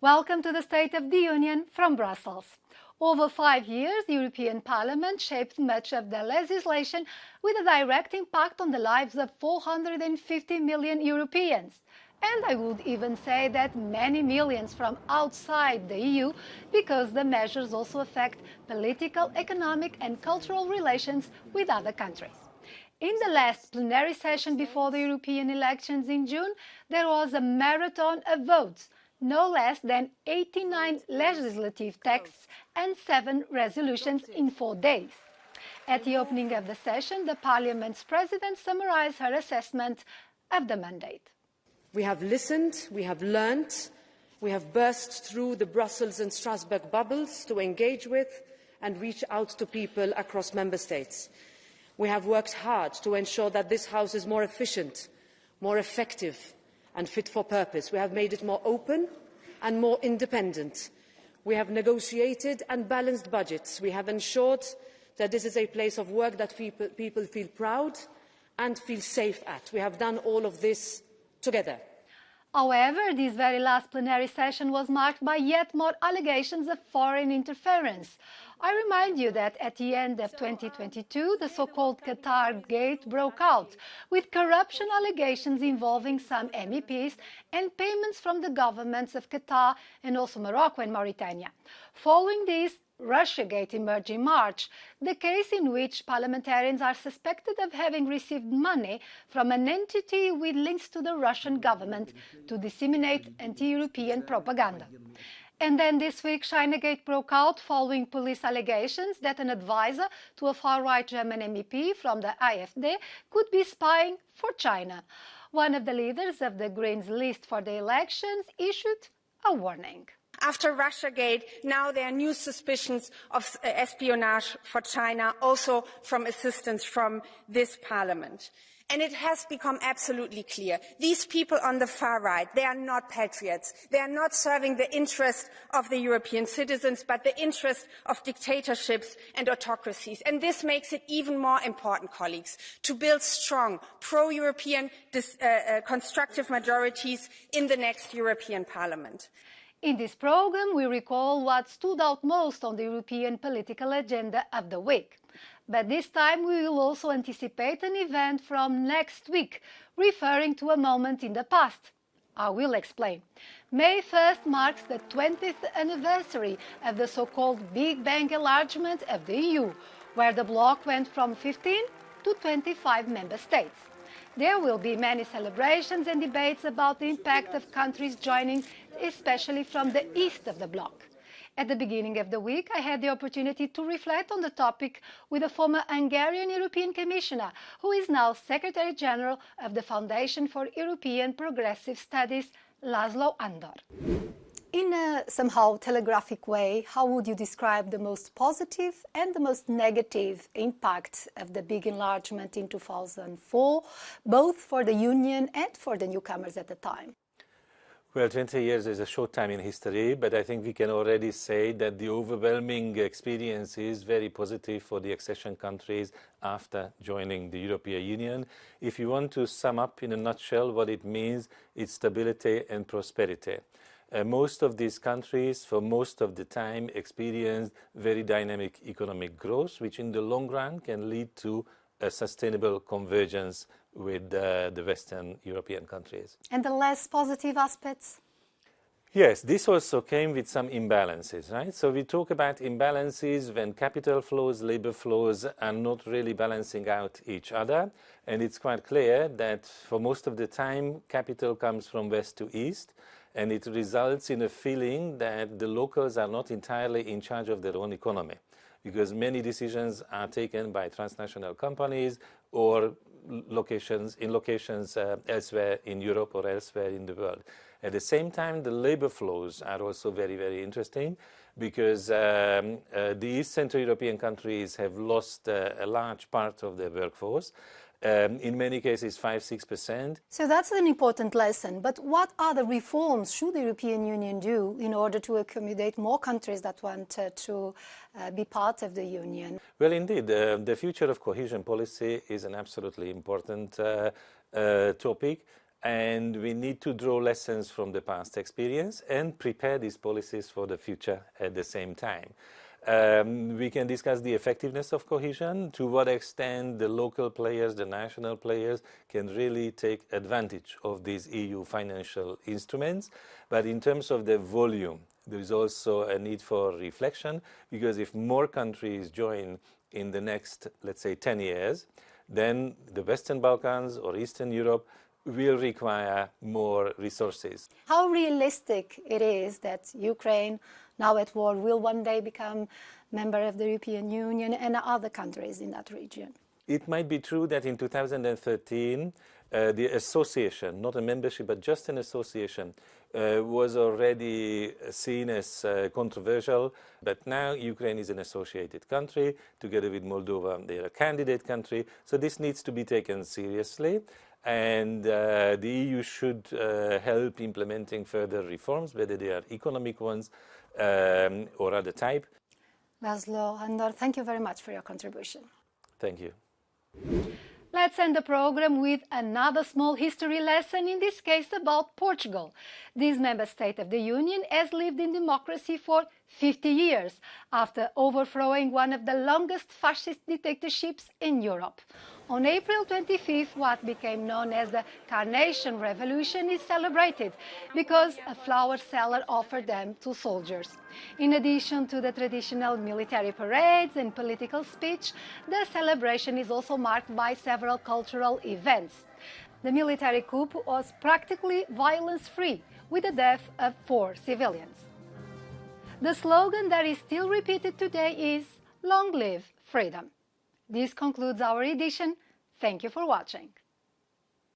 Welcome to the State of the Union from Brussels. Over 5 years, the European Parliament shaped much of the legislation with a direct impact on the lives of 450 million Europeans. And I would even say that many millions from outside the EU, because the measures also affect political, economic and cultural relations with other countries. In the last plenary session before the European elections in June, there was a marathon of votes. No less than 89 legislative texts and 7 resolutions in 4 days. At the opening of the session, the Parliament's President summarized her assessment of the mandate. We have listened, we have learnt, we have burst through the Brussels and Strasbourg bubbles to engage with and reach out to people across Member States. We have worked hard to ensure that this House is more efficient, more effective and fit for purpose. We have made it more open and more independent. We have negotiated and balanced budgets. We have ensured that this is a place of work that people feel proud and feel safe at. We have done all of this together. However, this very last plenary session was marked by yet more allegations of foreign interference. I remind you that at the end of 2022, the so-called Qatar gate broke out, with corruption allegations involving some MEPs and payments from the governments of Qatar and also Morocco and Mauritania. Following this, Russiagate emerged in March, the case in which parliamentarians are suspected of having received money from an entity with links to the Russian government to disseminate anti-European propaganda. And then this week, Chinagate broke out following police allegations that an advisor to a far-right German MEP from the AfD could be spying for China. One of the leaders of the Greens list for the elections issued a warning. After Russiagate, now there are new suspicions of espionage for China, also from assistance from this Parliament. And it has become absolutely clear. These people on the far right, they are not patriots. They are not serving the interest of the European citizens, but the interest of dictatorships and autocracies. And this makes it even more important, colleagues, to build strong, pro-European, constructive majorities in the next European Parliament. In this program, we recall what stood out most on the European political agenda of the week. But this time we will also anticipate an event from next week, referring to a moment in the past. I will explain. May 1st marks the 20th anniversary of the so-called Big Bang enlargement of the EU, where the bloc went from 15 to 25 member states. There will be many celebrations and debates about the impact of countries joining, especially from the east of the bloc. At the beginning of the week, I had the opportunity to reflect on the topic with a former Hungarian European Commissioner, who is now Secretary General of the Foundation for European Progressive Studies, Laszlo Andor. In a somehow telegraphic way, how would you describe the most positive and the most negative impact of the big enlargement in 2004, both for the Union and for the newcomers at the time? Well, 20 years is a short time in history, but I think we can already say that the overwhelming experience is very positive for the accession countries after joining the European Union. If you want to sum up in a nutshell what it means, it's stability and prosperity. Most of these countries, for most of the time, experienced very dynamic economic growth, which in the long run can lead to a sustainable convergence with the Western European countries. And the less positive aspects? Yes, this also came with some imbalances, right? So we talk about imbalances when capital flows, labor flows are not really balancing out each other. And it's quite clear that for most of the time, capital comes from west to east. And it results in a feeling that the locals are not entirely in charge of their own economy, because many decisions are taken by transnational companies or locations elsewhere in Europe or elsewhere in the world. At the same time, the labor flows are also very, very interesting, because the East Central European countries have lost a large part of their workforce. In many cases 5–6%. So that's an important lesson. But what other reforms should the European Union do in order to accommodate more countries that want to be part of the Union? Well, indeed, the future of cohesion policy is an absolutely important topic. and we need to draw lessons from the past experience and prepare these policies for the future at the same time. We can discuss the effectiveness of cohesion, to what extent the local players, the national players, can really take advantage of these EU financial instruments. But in terms of the volume, there is also a need for reflection, because if more countries join in the next, let's say, 10 years, then the Western Balkans or Eastern Europe will require more resources. How realistic it is that Ukraine, now at war, will one day become member of the European Union and other countries in that region? It might be true that in 2013, the association, not a membership, but just an association, was already seen as controversial. But now Ukraine is an associated country. Together with Moldova, they are a candidate country. So this needs to be taken seriously. And the EU should help implementing further reforms, whether they are economic ones or other type. Laszlo, Andor, thank you very much for your contribution. Thank you. Let's end the program with another small history lesson, in this case about Portugal. This member state of the Union has lived in democracy for 50 years, after overthrowing one of the longest fascist dictatorships in Europe. On April 25th, what became known as the Carnation Revolution is celebrated because a flower seller offered them to soldiers. In addition to the traditional military parades and political speech, the celebration is also marked by several cultural events. The military coup was practically violence-free, with the death of 4 civilians. The slogan that is still repeated today is "Long live freedom." This concludes our edition. Thank you for watching.